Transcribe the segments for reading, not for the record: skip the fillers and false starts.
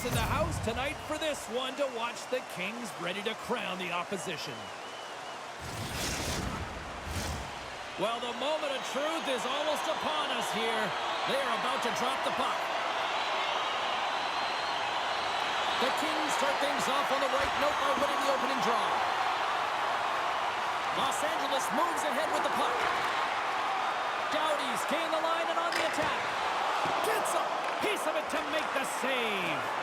in the house tonight for this one to watch the Kings ready to crown the opposition. Well, the moment of truth is almost upon us here. They are about to drop the puck. The Kings start things off on the right note by winning the opening draw. Los Angeles moves ahead with the puck. Doughty's gain the line and on the attack. Gets a piece of it to make the save.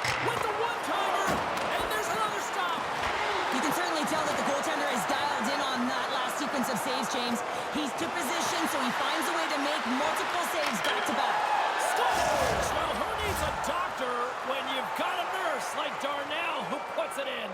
With the one-timer, and there's another stop. You can certainly tell that the goaltender is dialed in on that last sequence of saves, James. He's to position, so he finds a way to make multiple saves back-to-back. Scores! Well, who needs a doctor when you've got a nurse like Darnell who puts it in?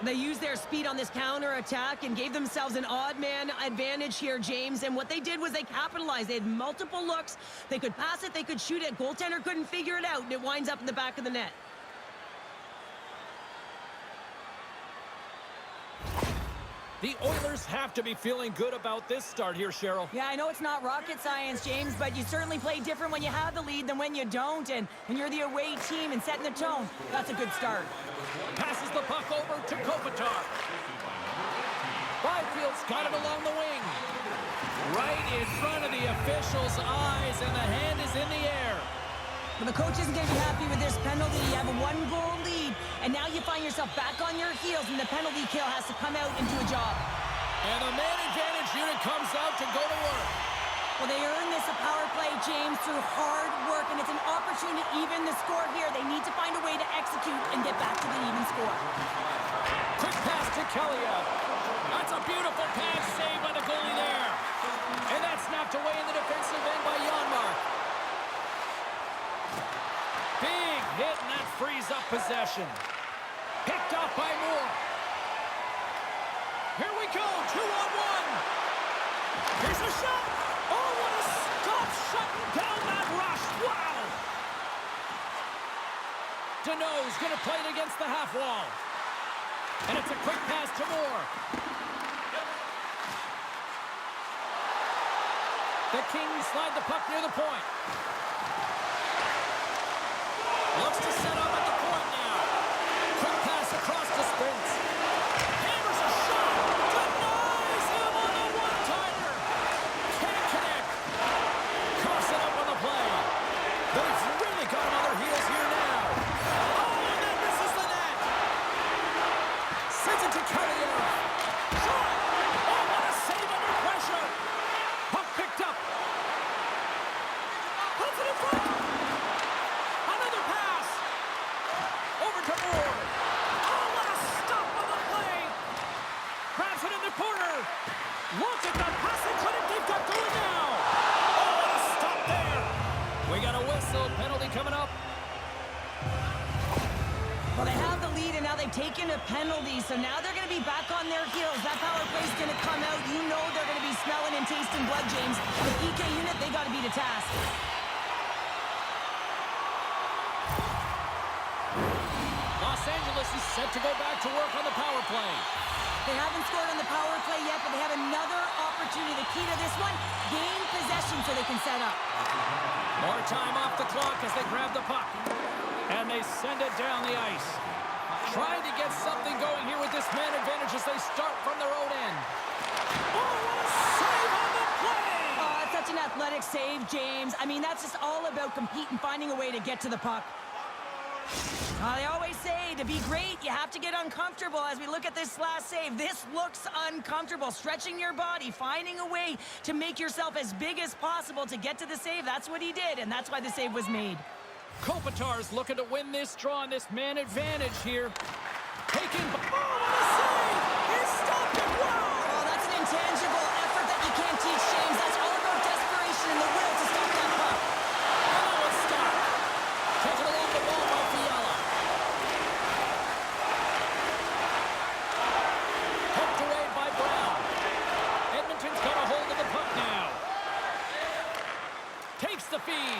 They used their speed on this counter-attack and gave themselves an odd-man advantage here, James. And what they did was they capitalized. They had multiple looks. They could pass it, they could shoot it. Goaltender couldn't figure it out, and it winds up in the back of the net. The Oilers have to be feeling good about this start here, Cheryl. Yeah, I know it's not rocket science, James, but you certainly play different when you have the lead than when you don't. And you're the away team and setting the tone. That's a good start. Passes the puck over to Kopitar. Byfield's got it along the wing. Right in front of the official's eyes, and the hand is in the air. Well, the coach isn't going to be happy with this penalty. You have a one-goal lead, and now you find yourself back on your heels, and the penalty kill has to come out and do a job. And the man advantage unit comes out to go to work. Well, they earn this a power play, James, through hard work, and it's an opportunity to even the score here. They need to find a way to execute and get back to the even score. Quick pass to Kelly. That's a beautiful pass saved by the goalie there. And that's knocked away in the defensive end by Janmark. Big hit, and that frees up possession. Picked off by Moore. Here we go, 2-on-1. Here's a shot. Oh, what a stop, shutting down that rush. Wow. Deneau's going to play it against the half wall. And it's a quick pass to Moore. The Kings slide the puck near the point. Looks to set up at the point now. Quick pass across to Spence. Hammers a shot. Denies him on the one-timer. Can't connect. Coughs it up on the play. But he's really got him on their heels here now. Oh, and that misses the net. Sends it to Kelly. Shot. Oh, what a save under pressure. Puck picked up. Puts it in front. Another pass. Over to Moore. Oh, what a stop on the play. Grabs it in the corner. Look at the pass and couldn't they've got going now. Oh, what a stop there. We got a whistle. Penalty coming up. Well, they have the lead, and now they've taken a penalty, so now they're going to be back on their heels. That power play's going to come out. You know they're going to be smelling and tasting blood, James. The EK unit, they got to be the task. Los Angeles is set to go back to work on the power play. They haven't scored on the power play yet, but they have another opportunity. The key to this one, gain possession so they can set up. More time off the clock as they grab the puck. And they send it down the ice. Trying to get something going here with this man advantage as they start from their own end. Oh, what a save on the play! Oh, it's such an athletic save, James. I mean, that's just all about competing, finding a way to get to the puck. They always say, to be great, you have to get uncomfortable. As we look at this last save, this looks uncomfortable. Stretching your body, finding a way to make yourself as big as possible to get to the save. That's what he did, and that's why the save was made. Kopitar's looking to win this draw on this man advantage here. Taken. Oh, what a save! He stopped it! Wow! Oh, that's an intangible effort that you can't teach, James. That's all about desperation and the will to stop that puck. And that was stopped. Taken along the wall by Fiala. Poked away by Brown. Edmonton's got a hold of the puck now. Takes the feed.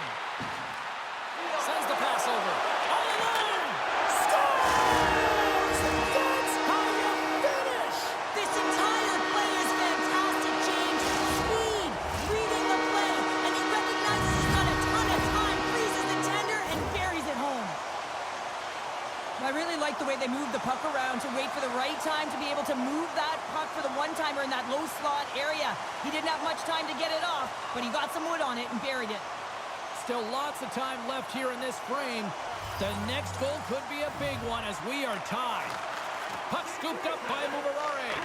Sends the pass over. All alone! Scores! That's how you finish! This entire play is fantastic, James. they moved the puck around to wait for the right time to be able to move that puck for the one-timer in that low slot area. He didn't have much time to get it off, but he got some wood on it and buried it. Still lots of time left here in this frame. The next goal could be a big one as we are tied. Puck scooped up by Mubarare.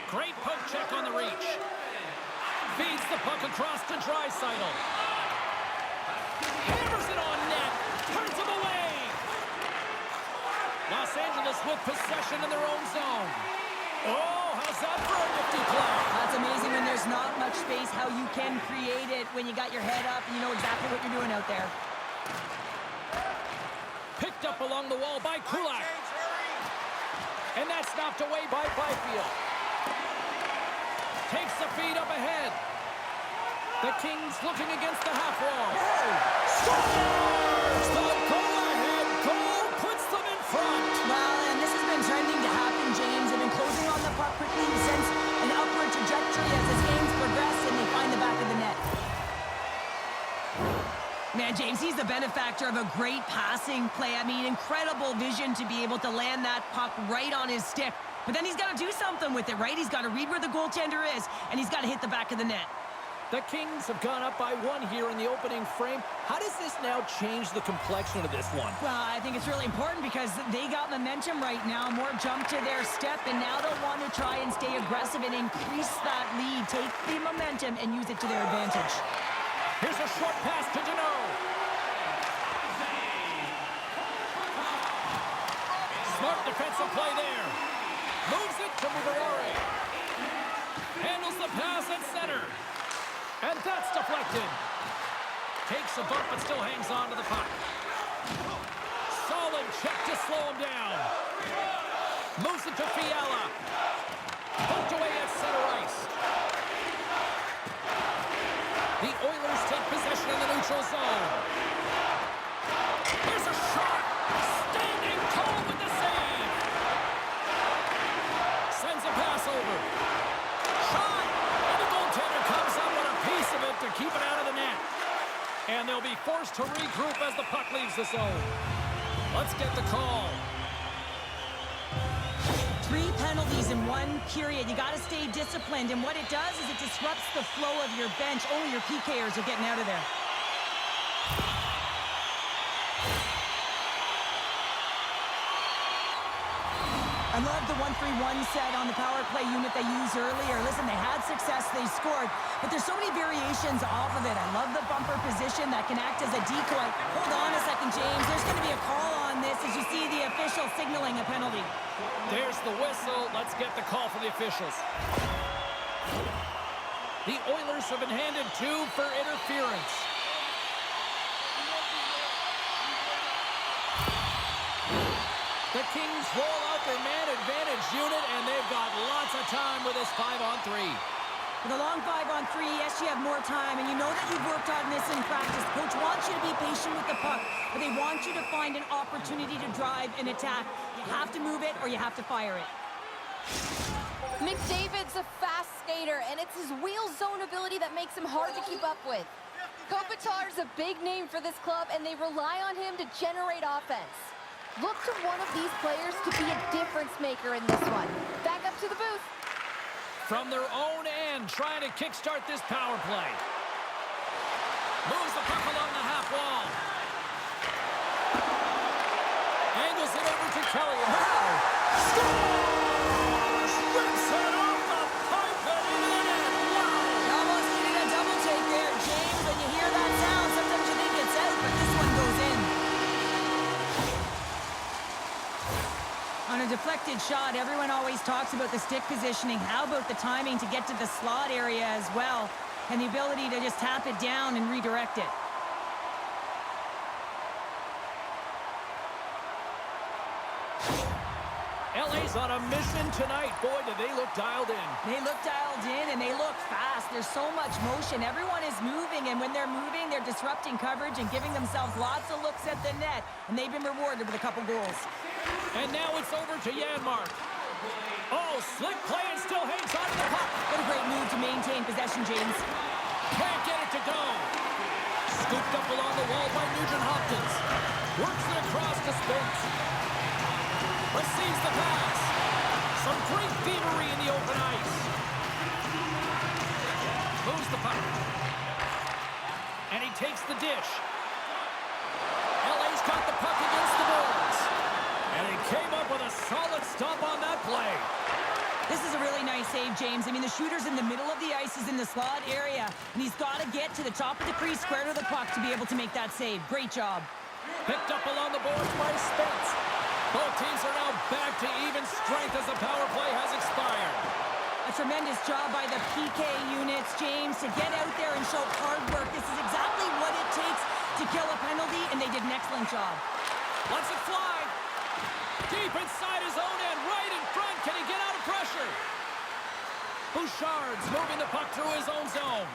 Great poke check on the reach. Feeds the puck across to Draisaitl. Hammers it on net. Turns him away. Los Angeles with possession in their own zone. Oh, how's that for a nifty play? That's amazing when there's not much space, how you can create it when you got your head up and you know exactly what you're doing out there. Picked up along the wall by Kulak. And that's knocked away by Byfield. Takes the feed up ahead. The Kings looking against the half wall. Scores! The go-ahead goal puts them in front. Well, and this has been trending to happen, James. They've been closing on the puck quickly since an upward trajectory as this game's progressed and they find the back of the net. Man, James, he's the benefactor of a great passing play. I mean, incredible vision to be able to land that puck right on his stick. But then he's got to do something with it, right? He's got to read where the goaltender is, and he's got to hit the back of the net. The Kings have gone up by one here in the opening frame. How does this now change the complexion of this one? Well, I think it's really important because they got momentum right now, more jump to their step, and now they'll want to try and stay aggressive and increase that lead, take the momentum, and use it to their advantage. Here's a short pass to Deneau. Smart defensive play there. Moves it to Mubarare. Handles the pass at center. And that's deflected. Takes a bump but still hangs on to the puck. Solid check to slow him down. Moves it to Fiala. Poked away at center ice. The Oilers take possession in the neutral zone. Here's a shot. Standing tall with the save. Sends a pass over. Shot. And the goaltender comes up with a piece of it to keep it out of the net. And they'll be forced to regroup as the puck leaves the zone. Let's get the call. 3 penalties in 1 period. You got to stay disciplined, and what it does is it disrupts the flow of your bench. Only your PKers are getting out of there. I love the 1-3-1 set on the power play unit they used earlier. Listen, they had success, they scored, but there's so many variations off of it. I love the bumper position that can act as a decoy. Hold on a second, James. There's going to be a call on this as you see the official signaling a penalty. There's the whistle. Let's get the call from the officials. The Oilers have been handed 2 for interference. The Kings roll out their man advantage unit, and they've got lots of time with this 5-on-3. With a long 5-on-3, yes, you have more time, and you know that you've worked on this in practice. Coach wants you to be patient with the puck, but they want you to find an opportunity to drive and attack. You have to move it, or you have to fire it. McDavid's a fast skater, and it's his wheel zone ability that makes him hard to keep up with. Kopitar's a big name for this club, and they rely on him to generate offense. Look to one of these players to be a difference maker in this one. Back up to the booth. From their own end, trying to kickstart this power play. Moves the puck along the half wall. Angles it over to Kelly. Scores! Rips it off the pipe and into the net. Wow! You almost needed a double take there, James. When you hear that sound, sometimes you think it's out, but this one goes in. On a deflected shot, everyone always talks about the stick positioning. How about the timing to get to the slot area as well, and the ability to just tap it down and redirect it? LA's on a mission tonight. Boy, do they look dialed in. They look dialed in, and they look fast. There's so much motion. Everyone is moving, and when they're moving, they're disrupting coverage and giving themselves lots of looks at the net, and they've been rewarded with a couple goals. And now it's over to Janmark. Oh, slick play and still hangs on to the puck. What a great move to maintain possession, James. Can't get it to go. Scooped up along the wall by Nugent Hopkins. Works it across to Spence. Receives the pass. Some great thievery in the open ice. Moves the puck. And he takes the dish. LA's got the puck against the boards. And he came up with a solid stop on that play. This is a really nice save, James. I mean, the shooter's in the middle of the ice. He's in the slot area, and he's got to get to the top of the crease, square to the puck, to be able to make that save. Great job. Picked up along the boards by Spence. Both teams are now back to even strength as the power play has expired. A tremendous job by the PK units, James, to get out there and show hard work. This is exactly what it takes to kill a penalty, and they did an excellent job. Lets it fly. Deep inside his own end, right in front. Can he get out of pressure? Bouchard's moving the puck through his own zone.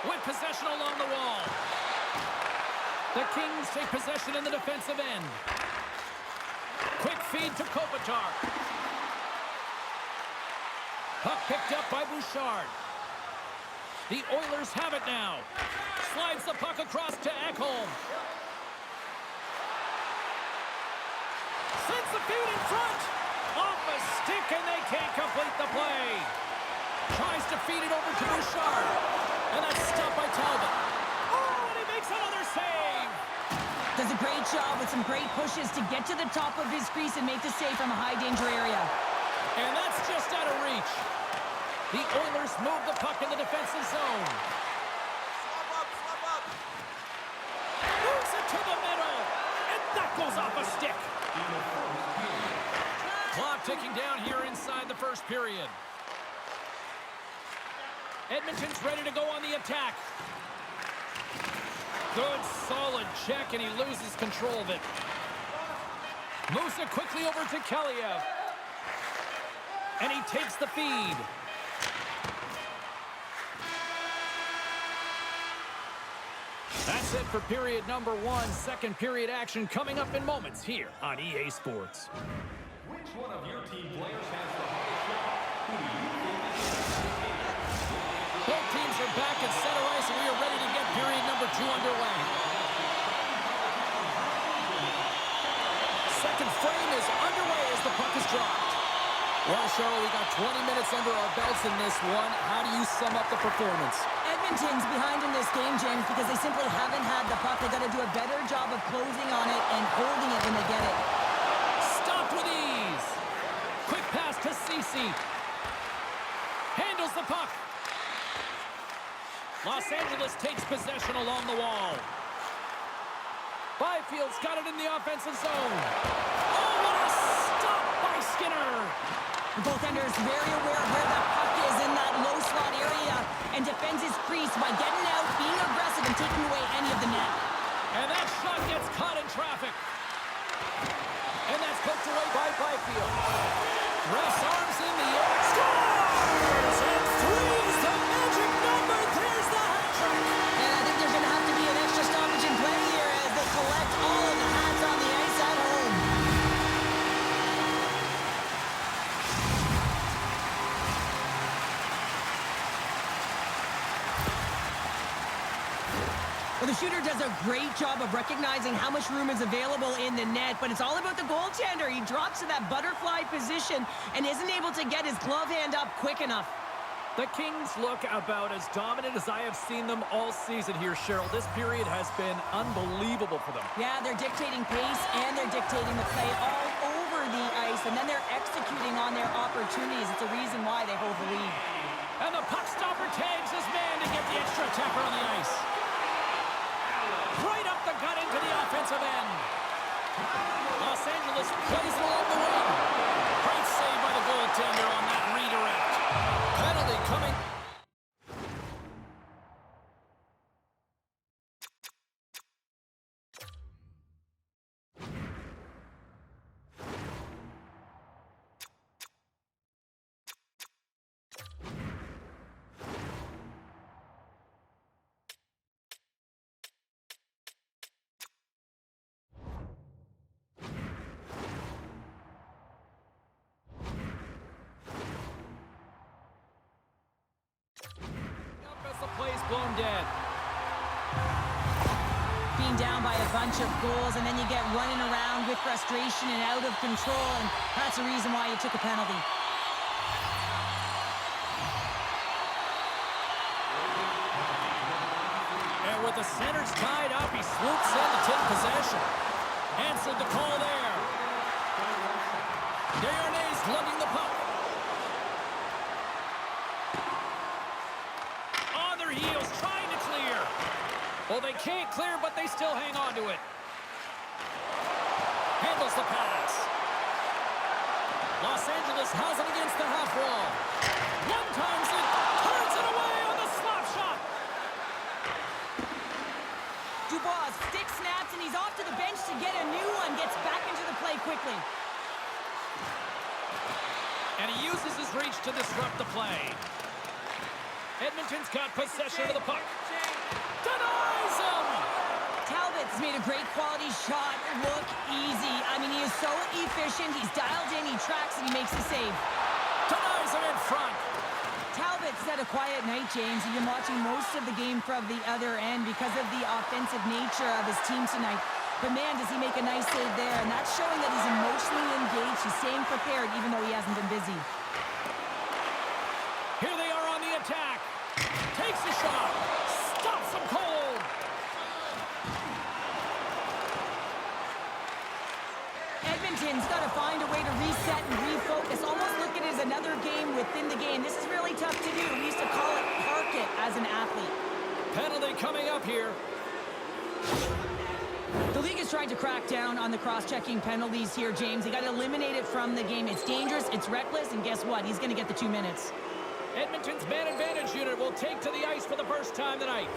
With possession along the wall. The Kings take possession in the defensive end. Quick feed to Kopitar. Puck picked up by Bouchard. The Oilers have it now. Slides the puck across to Ekholm. Sends the feed in front. Off a stick, and they can't complete the play. Tries to feed it over to Bouchard. And that's stopped by Talbot. Oh, and he makes another save. Does a great job with some great pushes to get to the top of his crease and make the save from a high-danger area. And that's just out of reach. The Oilers move the puck in the defensive zone. Slap up. Moves it to the middle. And that goes off a stick. Clock ticking down here inside the first period. Edmonton's ready to go on the attack. Good, solid check, and he loses control of it. Moves it quickly over to Kaliev. And he takes the feed. That's it for period number one. Second period action coming up in moments here on EA Sports. Which one of your team players has the highest shot? Who do you think is Both teams are back at center ice, and we are ready to get period number two underway. Second frame is underway as the puck is dropped. Well, Charlotte, we got 20 minutes under our belts in this one. How do you sum up the performance? Edmonton's behind in this game, James, because they simply haven't had the puck. They got to do a better job of closing on it and holding it when they get it. Stopped with ease. Quick pass to Ceci. Handles the puck. Los Angeles takes possession along the wall. Byfield's got it in the offensive zone. Oh, what a stop by Skinner. The goaltender's very aware of where the puck is in that low slot area and defends his crease by getting out, being aggressive, and taking away any of the net. And that shot gets caught in traffic. And that's poked away by Byfield. Ref's arms in the air. Scores! And three's the magic number. There's the hat trick. And I think there's going to have to be an extra stoppage in play here as they collect all of the hats on the ice at home. Well, the shooter does a great job of recognizing how much room is available in the net, but it's all about the goaltender. He drops to that butterfly position and isn't able to get his glove hand up quick enough. The Kings look about as dominant as I have seen them all season here, Cheryl. This period has been unbelievable for them. Yeah, they're dictating pace and they're dictating the play all over the ice, and then they're executing on their opportunities. It's a reason why they hold the lead. And the puck stopper tags his man to get the extra attacker on the ice. Right up the gut into the offensive end. Los Angeles plays it along the wing. Great save by the goaltender on that redirect. Penalty coming. Blown dead. The being down by a bunch of goals, and then you get running around with frustration and out of control, and that's the reason why you took a penalty. And with the centers tied up, he swoops in to take possession. Answered the call there. Desharnais lugging the puck. On their heels, trying to clear. Well, they can't clear, but they still hang on to it. Handles the pass. Los Angeles has it against the half wall. One times it, turns it away on the slap shot. Dubois stick snaps, and he's off to the bench to get a new one. Gets back into the play quickly. And he uses his reach to disrupt the play. Edmonton's got possession of the puck. Denies him! Talbot's made a great quality shot look easy. I mean, he is so efficient. He's dialed in, he tracks, and he makes the save. Denies him in front. Talbot's had a quiet night, James. He's been watching most of the game from the other end because of the offensive nature of his team tonight. But man, does he make a nice save there, and that's showing that he's emotionally engaged. He's staying prepared even though he hasn't been busy. Here they are on the attack. Takes a shot. Stops him cold. Edmonton's got to find a way to reset and refocus. Almost look at it as another game within the game. This is really tough to do. We used to call it park it as an athlete. Penalty coming up here. The league is trying to crack down on the cross-checking penalties here, James. They got to eliminate it from the game. It's dangerous, it's reckless, and guess what? He's going to get the 2 minutes. Edmonton's man advantage unit will take to the ice for the first time tonight.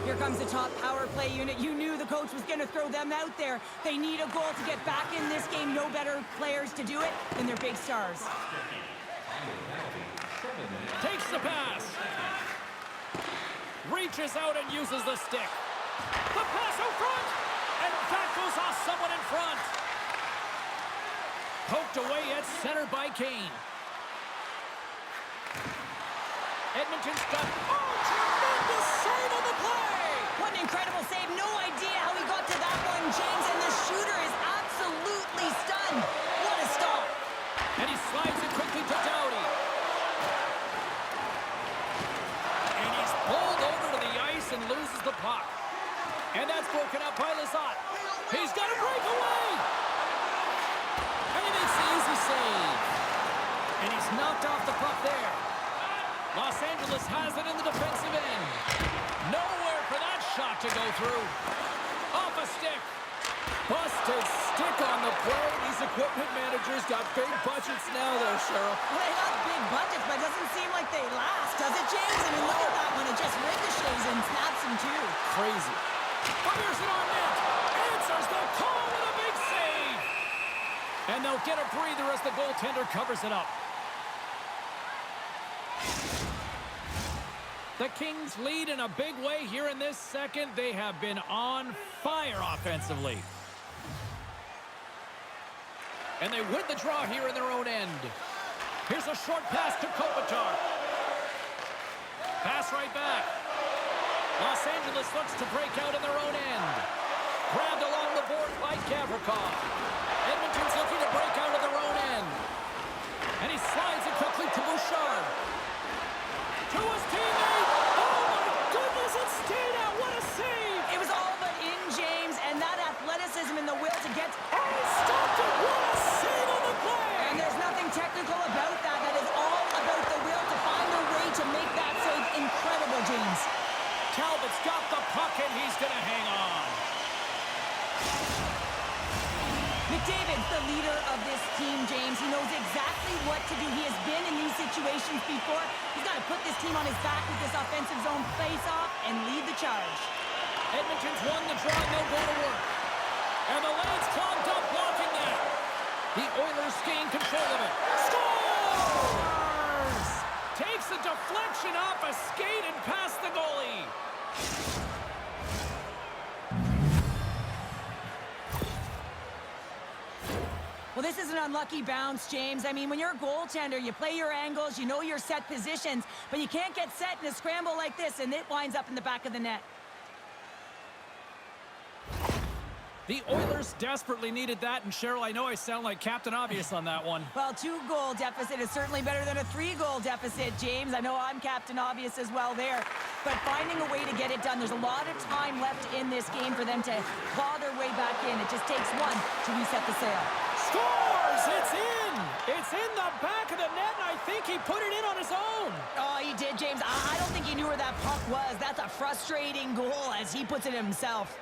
Here comes the top power play unit. You knew the coach was going to throw them out there. They need a goal to get back in this game. No better players to do it than their big stars. Takes the pass. Reaches out and uses the stick. The pass out front. And that goes off someone in front. Poked away at center by Kane. Edmonton's got... Oh, tremendous save on the play! What an incredible save. No idea how he got to that one, James. And the shooter is absolutely stunned. What a stop. And he slides it quickly to Doughty. And he's pulled over to the ice and loses the puck. And that's broken up by Lizotte. He's got a breakaway! And he makes the easy save. And he's knocked off the puck there. Los Angeles has it in the defensive end. Nowhere for that shot to go through. Off a stick. Busted stick on the play. These equipment managers got big budgets now there, Cheryl. Well, they got big budgets, but it doesn't seem like they last, does it, James? I mean, look at that one. It just ricochets and snaps him, too. Crazy. Fires it on net. Answers the call with a big save. And they'll get a breather as the goaltender covers it up. The Kings lead in a big way here in this second. They have been on fire offensively. And they win the draw here in their own end. Here's a short pass to Kopitar. Pass right back. Los Angeles looks to break out in their own end. Grabbed along the board by Gavrikov. Edmonton's looking to break out of their own end. And he slides it quickly to Bouchard. To his teammate. Oh, my goodness, it stayed out. What a save. It was all but in, James, and that athleticism and the will to get... Oh, he stopped it. What a save on the play. And there's nothing technical about that. That is all about the will to find a way to make that save incredible, James. Talbot's got the puck, and he's going to hang on. McDavid's the leader of this team, James. He knows exactly what to do. He has been in these situations before. He's got to put this team on his back with this offensive zone face-off and lead the charge. Edmonton's won the draw, and they'll go to work. And the lane's clogged up, blocking that. The Oilers gain control of it. Scores! Takes a deflection off a skate and past the goalie. Well, this is an unlucky bounce, James. I mean, when you're a goaltender, you play your angles, you know your set positions, but you can't get set in a scramble like this, and it winds up in the back of the net. The Oilers desperately needed that, and Cheryl, I know I sound like Captain Obvious on that one. Well, 2-goal deficit is certainly better than a 3-goal deficit, James. I know I'm Captain Obvious as well there. But finding a way to get it done, there's a lot of time left in this game for them to claw their way back in. It just takes one to reset the sail. Scores! It's in! It's in the back of the net, and I think he put it in on his own. Oh, he did, James. I don't think he knew where that puck was. That's a frustrating goal as he puts it himself.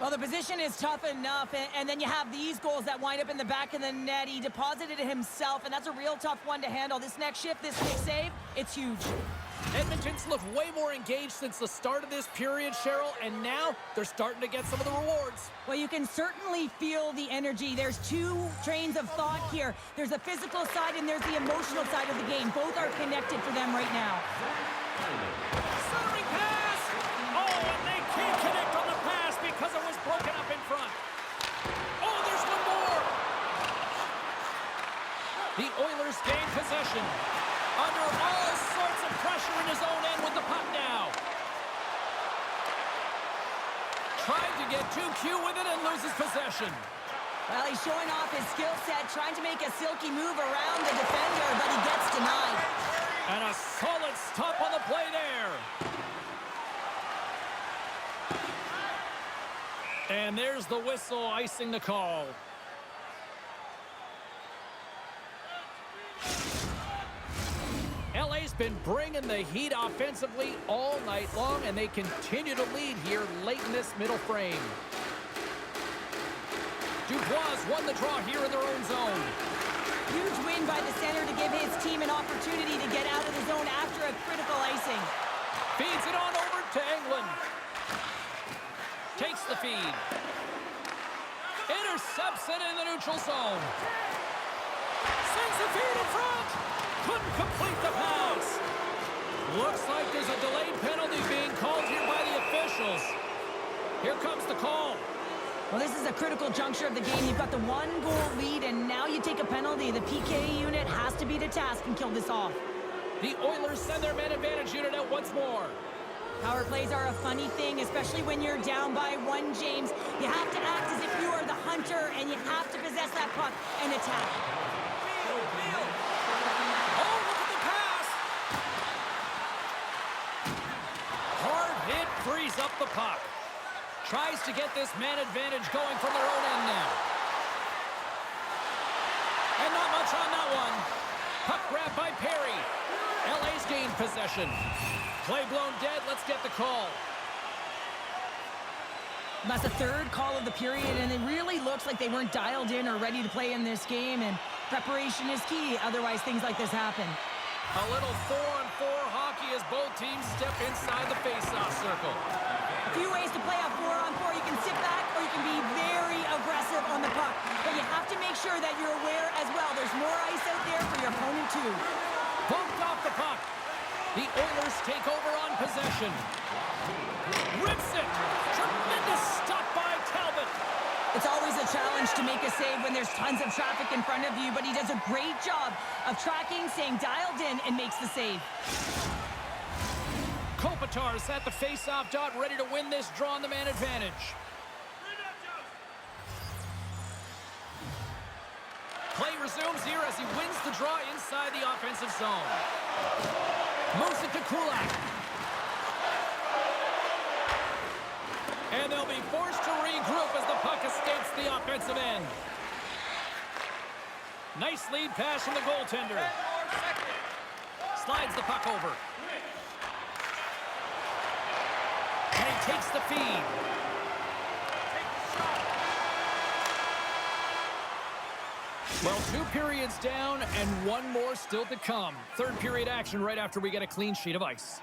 Well, the position is tough enough, and then you have these goals that wind up in the back of the net. He deposited it himself, and that's a real tough one to handle. This next shift, this big save, it's huge. Edmonton's looked way more engaged since the start of this period, Cheryl, and now they're starting to get some of the rewards. Well, you can certainly feel the energy. There's two trains of thought here. There's the physical side and there's the emotional side of the game. Both are connected for them right now. Serving pass! Oh, and they can't connect on the pass because it was broken up in front. Oh, there's one more! The Oilers gain possession. Under all sorts of pressure in his own end with the puck now. Trying to get 2Q with it and loses possession. Well, he's showing off his skill set, trying to make a silky move around the defender, but he gets denied. And a solid stop on the play there. And there's the whistle icing the call. LA's been bringing the heat offensively all night long, and they continue to lead here late in this middle frame. Dubois won the draw here in their own zone. Huge win by the center to give his team an opportunity to get out of the zone after a critical icing. Feeds it on over to England. Takes the feed. Intercepts it in the neutral zone. Sends the feed in front. Couldn't complete the pass. Looks like there's a delayed penalty being called here by the officials. Here comes the call. Well, this is a critical juncture of the game. You've got the 1-goal lead, and now you take a penalty. The PK unit has to be to task and kill this off. The Oilers send their man advantage unit out once more. Power plays are a funny thing, especially when you're down by 1, James. You have to act as if you are the hunter, and you have to possess that puck and attack. Frees up the puck. Tries to get this man advantage going from their own end now. And not much on that one. Puck grab by Perry. LA's gained possession. Play blown dead. Let's get the call. That's the 3rd call of the period, and it really looks like they weren't dialed in or ready to play in this game, and preparation is key. Otherwise, things like this happen. A little 4-on-4 hockey as both teams step inside the face-off circle. A few ways to play a 4-on-4. You can sit back or you can be very aggressive on the puck. But you have to make sure that you're aware as well. There's more ice out there for your opponent too. Bumped off the puck. The Oilers take over on possession. Rips it. Tremendous stop by Talbot. It's always a challenge to make a save when there's tons of traffic in front of you, but he does a great job of tracking, staying dialed in, and makes the save. Kopitar's at the face-off dot, ready to win this draw on the man advantage. Play resumes here as he wins the draw inside the offensive zone. Moves it to Kulak. And they'll be forced to regroup as the puck escapes the offensive end. Nice lead pass from the goaltender. Slides the puck over. And he takes the feed. Well, 2 periods down and 1 more still to come. 3rd period action right after we get a clean sheet of ice.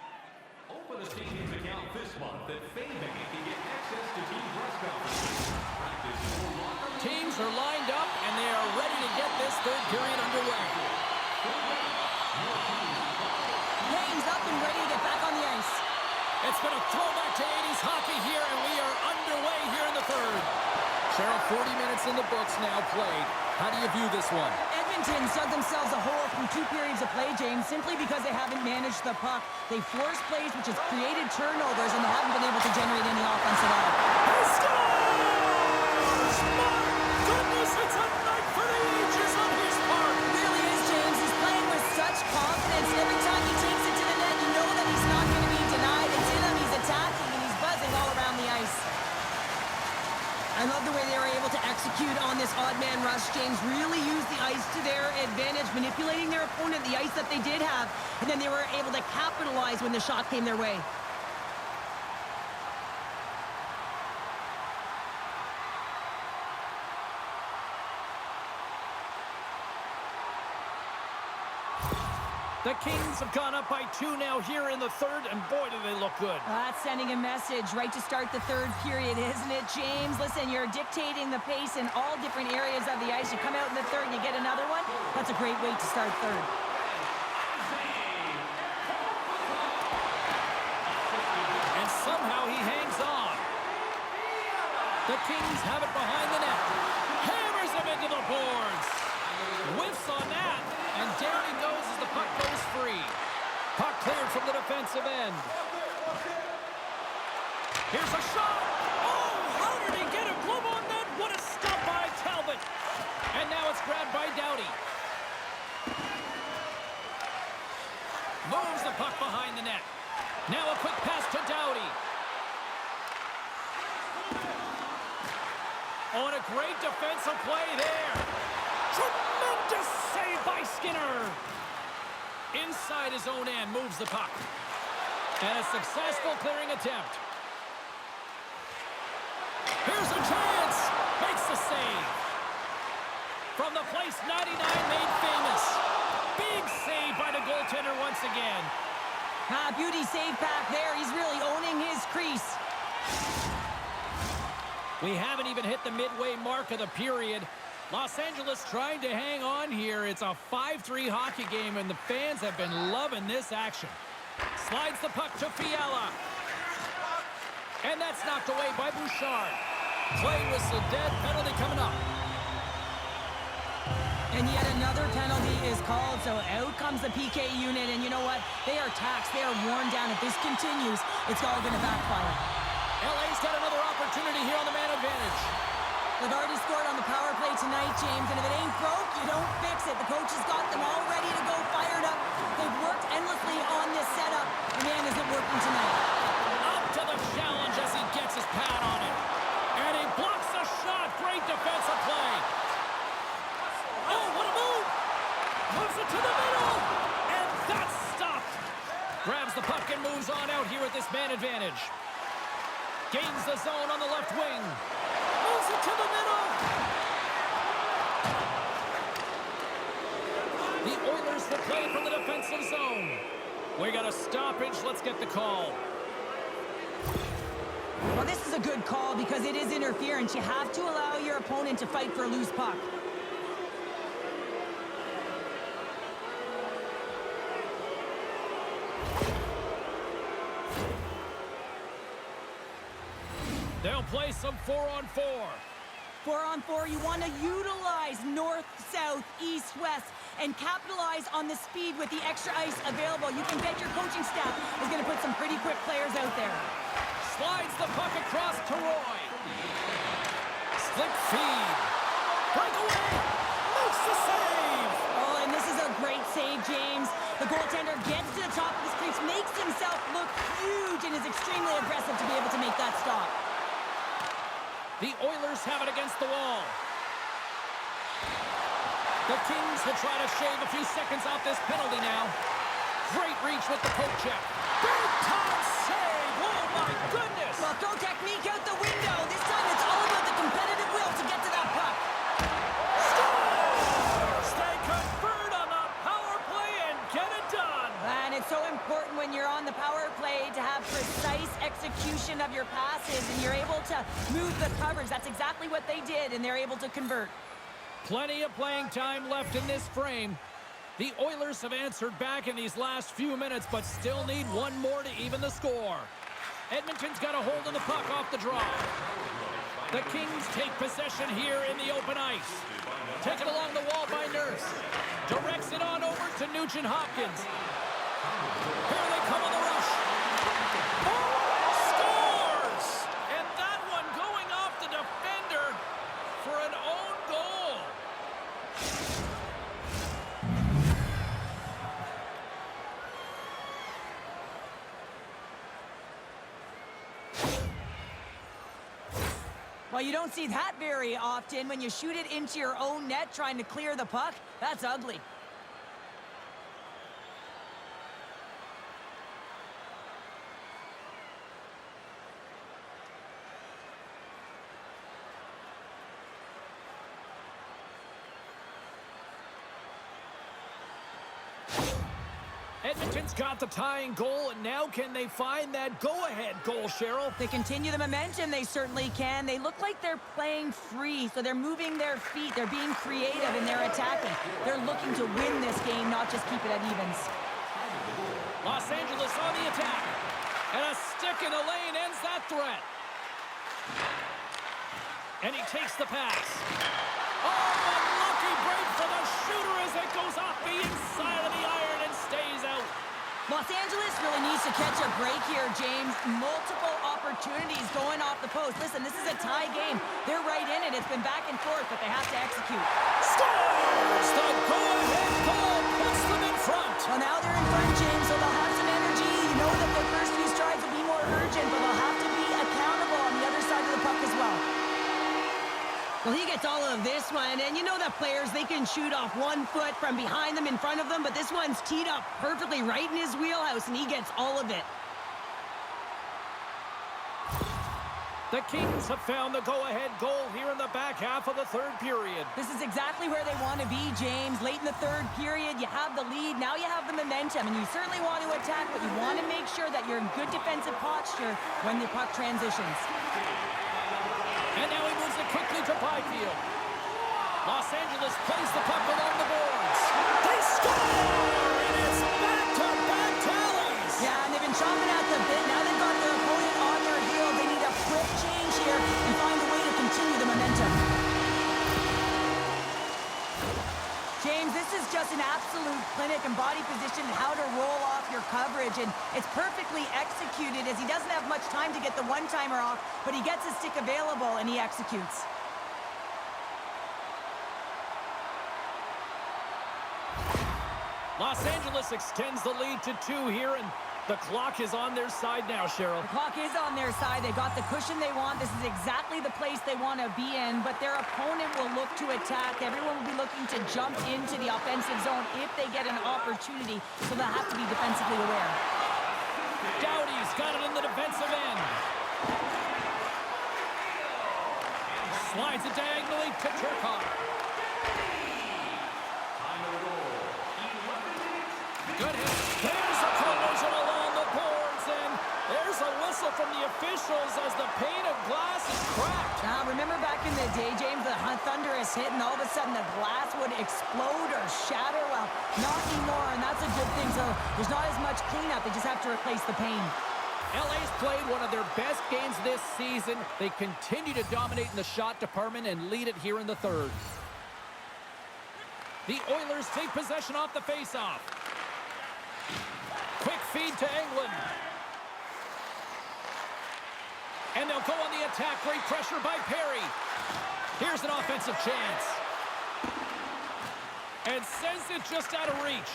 Open a savings account this month at FameBank and get access to team press conferences. Practice your locker. Teams are lined up and they are ready to get this 3rd period underway. Lane's up and ready to get back on the ice. It's been a throwback to 80s hockey here, and we are underway here in the 3rd. Cheryl, 40 minutes in the books now played. How do you view this one? Edmonton Edmonton's dug themselves a hole through 2 periods of play, James, simply because they haven't managed the puck. They forced plays, which has created turnovers, and they haven't been able to generate any offense at all. He scores! My goodness, it's a night for the ages on his part. It really is, James. He's playing with such confidence. Every time he takes it to the net, you know that he's not going to be denied. It's in him, he's attacking, and he's buzzing all around the ice. I love the way they were able to execute on this odd man rush, James. Really used the ice to their advantage, manipulating their opponent, the ice that they did have, and then they were able to capitalize when the shot came their way. The Kings have gone up by 2 now here in the third, and boy, do they look good. That's sending a message right to start the third period, isn't it, James? Listen, you're dictating the pace in all different areas of the ice. You come out in the third and you get another one. That's a great way to start third. And somehow he hangs on. The Kings have it behind the net. Hammers him into the boards. Whiffs on that. And down he goes as the puck goes free. Puck cleared from the defensive end. Here's a shot. Oh, how did he get a glove on that? What a stop by Talbot. And now it's grabbed by Doughty. Moves the puck behind the net. Now a quick pass to Doughty. Oh, and a great defensive play there. Tremendous save by Skinner. Inside his own end, moves the puck. And a successful clearing attempt. Here's a chance. Makes the save. From the place 99 made famous. Big save by the goaltender once again. Beauty save back there. He's really owning his crease. We haven't even hit the midway mark of the period. Los Angeles trying to hang on here. It's a 5-3 hockey game, and the fans have been loving this action. Slides the puck to Fiala. And that's knocked away by Bouchard. Play whistle dead, penalty coming up. And yet another penalty is called, so out comes the PK unit, and you know what? They are taxed, they are worn down. If this continues, it's all going to backfire. LA's got another opportunity here on the man advantage. They've already scored on the power play tonight, James, and if it ain't broke, you don't fix it. The coach has got them all ready to go, fired up. They've worked endlessly on this setup, and man, is it working tonight. Up to the challenge as he gets his pad on it. And he blocks the shot. Great defensive play. Oh, what a move! Moves it to the middle! And that's stopped! Grabs the puck and moves on out here at this man advantage. Gains the zone on the left wing. Moves it to the middle! The Oilers will play from the defensive zone. We got a stoppage. Let's get the call. Well, this is a good call because it is interference. You have to allow your opponent to fight for a loose puck. They'll play some 4-on-4. 4-on-4, you want to utilize north, south, east, west, and capitalize on the speed with the extra ice available. You can bet your coaching staff is going to put some pretty quick players out there. Slides the puck across to Roy. Slick feed. Breakaway. Makes the save. Oh, and this is a great save, James. The goaltender gets to the top of his crease, makes himself look huge, and is extremely aggressive to be able to make that stop. The Oilers have it against the wall. The Kings will try to shave a few seconds off this penalty now. Great reach with the poke check. Big time save. Oh, my goodness. Well, throw technique out the window. This time it's all about the competitive will to get to that puck. Stay convert on the power play and get it done. And it's so important when you're on the power play to have precise execution of your passes, and you're able to move the coverage. That's exactly what they did, and they're able to convert. Plenty of playing time left in this frame. The Oilers have answered back in these last few minutes, but still need one more to even the score. Edmonton's got a hold of the puck off the draw. The Kings take possession here in the open ice. Taken along the wall by Nurse. Directs it on over to Nugent-Hopkins. Here they come on the rush. Oh, scores! And that one going off the defender for an own goal. Well, you don't see that very often when you shoot it into your own net trying to clear the puck. That's ugly. Edmonton's got the tying goal, and now can they find that go-ahead goal, Cheryl? They continue the momentum, they certainly can. They look like they're playing free, so they're moving their feet. They're being creative and they're attacking. They're looking to win this game, not just keep it at evens. Los Angeles on the attack. And a stick in the lane ends that threat. And he takes the pass. Oh, unlucky break for the shooter as it goes off the inside of the iron and stays out. Los Angeles really needs to catch a break here, James. Multiple opportunities going off the post. Listen, this is a tie game. They're right in it. It's been back and forth, but they have to execute. Scores! The go-ahead goal puts them in front. Well, now they're in front, James, so they'll have some energy. You know that their first few strides will be more urgent, but they'll have to be accountable on the other side of the puck as well. Well, he gets all of this one, and you know that players, they can shoot off 1 foot from behind them, in front of them, but this one's teed up perfectly right in his wheelhouse, and he gets all of it. The Kings have found the go-ahead goal here in the back half of the third period. This is exactly where they want to be, James. Late in the third period, you have the lead, now you have the momentum, and you certainly want to attack, but you want to make sure that you're in good defensive posture when the puck transitions. And now he moves it quickly to Byfield. Los Angeles plays the puck along the boards. They score! And it's back-to-back tallies! Yeah, and they've been chomping at the bit. Now they've got their opponent on their heel. They need a quick change here and find a way to continue the momentum. James, this is just an absolute clinic and body position and how to roll off your coverage, and it's perfectly executed as he doesn't have much time to get the one-timer off, but he gets his stick available and he executes. Los Angeles extends the lead to 2 here, and the clock is on their side now, Cheryl. The clock is on their side. They got the cushion they want. This is exactly the place they want to be in, but their opponent will look to attack. Everyone will be looking to jump into the offensive zone if they get an opportunity, so they'll have to be defensively aware. Doughty's got it in the defensive end. Slides it diagonally to Turcotte. Good hit. There's a collision along the boards, and there's a whistle from the officials as the pane of glass is cracked. Now, remember back in the day, James, the thunderous hit, and all of a sudden the glass would explode or shatter? Well, not anymore, and that's a good thing. So there's not as much cleanup. They just have to replace the pane. LA's played one of their best games this season. They continue to dominate in the shot department and lead it here in the third. The Oilers take possession off the faceoff. Quick feed to England. And they'll go on the attack. Great pressure by Perry. Here's an offensive chance. And sends it just out of reach.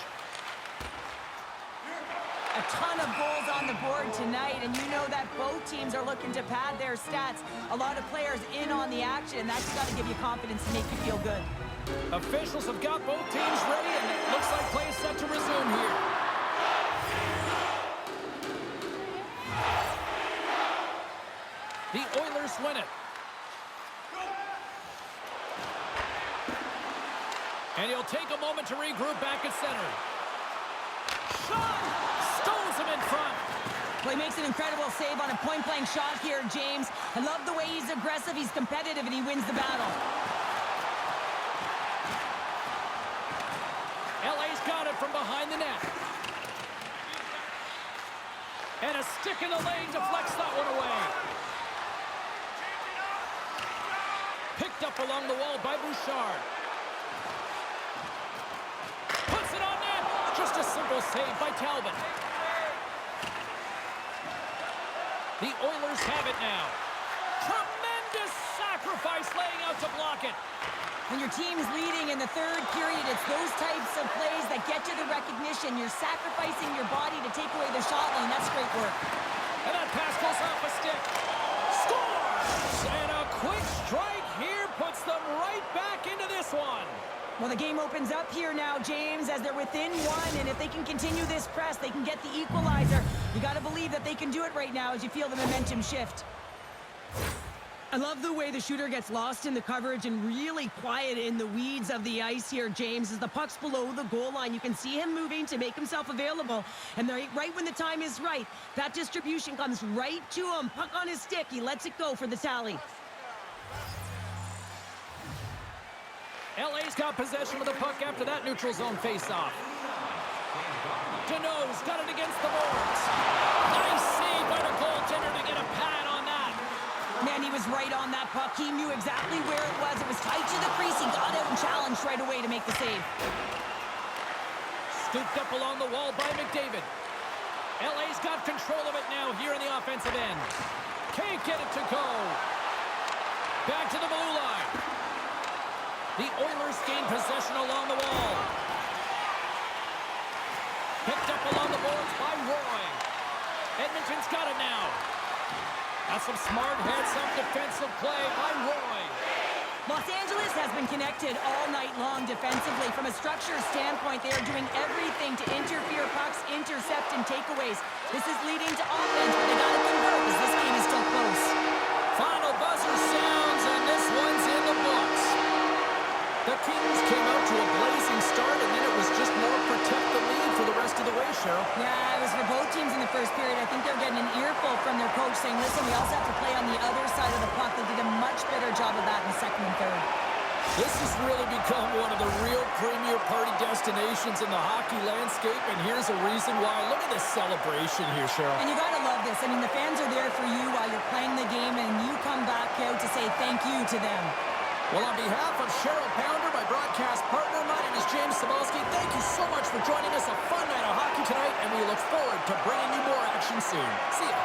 A ton of goals on the board tonight, and you know that both teams are looking to pad their stats. A lot of players in on the action, and that's got to give you confidence to make you feel good. Officials have got both teams ready, and it looks like play is set to resume here. The Oilers win it. And he'll take a moment to regroup back at center. Shot! Stones him in front. Well, he makes an incredible save on a point-blank shot here, James. I love the way he's aggressive, he's competitive, and he wins the battle. LA's got it from behind the net. And a stick in the lane deflects that one away. Picked up along the wall by Bouchard. Puts it on net. Just a simple save by Talbot. The Oilers have it now. Tremendous sacrifice laying out to block it. When your team's leading in the third period, it's those types of plays that get you the recognition. You're sacrificing your body to take away the shot lane. That's great work. And that pass goes off a stick. Scores! And a quick strike here puts them right back into this one. Well, the game opens up here now, James, as they're within one. And if they can continue this press, they can get the equalizer. You got to believe that they can do it right now as you feel the momentum shift. I love the way the shooter gets lost in the coverage and really quiet in the weeds of the ice here, James. As the puck's below the goal line, you can see him moving to make himself available. And right when the time is right, that distribution comes right to him. Puck on his stick. He lets it go for the tally. LA's got possession of the puck after that neutral zone faceoff. Deneau's got it against the boards. Nice save by the goaltender to get a pad on that. Man, he was right on that puck. He knew exactly where it was. It was tight to the crease. He got out and challenged right away to make the save. Scooped up along the wall by McDavid. LA's got control of it now here in the offensive end. Can't get it to go. Back to the blue line. The Oilers gain possession along the wall. Picked up along the boards by Roy. Edmonton's got it now. That's some smart heads-up defensive play by Roy. Los Angeles has been connected all night long defensively. From a structure standpoint, they are doing everything to interfere pucks, intercept, and takeaways. This is leading to offense, but they got to convert as this game is still close. Final buzzer sounds, and this one's in the books. The Kings came out to a blazing start, and then it was just more protect the lead for the rest of the way, Cheryl. Yeah, it was for both teams in the first period. I think they're getting an earful from their coach saying, listen, we also have to play on the other side of the puck. They did a much better job of that in the second and third. This has really become one of the real premier party destinations in the hockey landscape, and here's a reason why. Look at this celebration here, Cheryl. And you got to love this. I mean, the fans are there for you while you're playing the game, and you come back out to say thank you to them. Well, on behalf of Cheryl Pounder, my broadcast partner, my name is James Cybulski. Thank you so much for joining us. A fun night of hockey tonight, and we look forward to bringing you more action soon. See ya.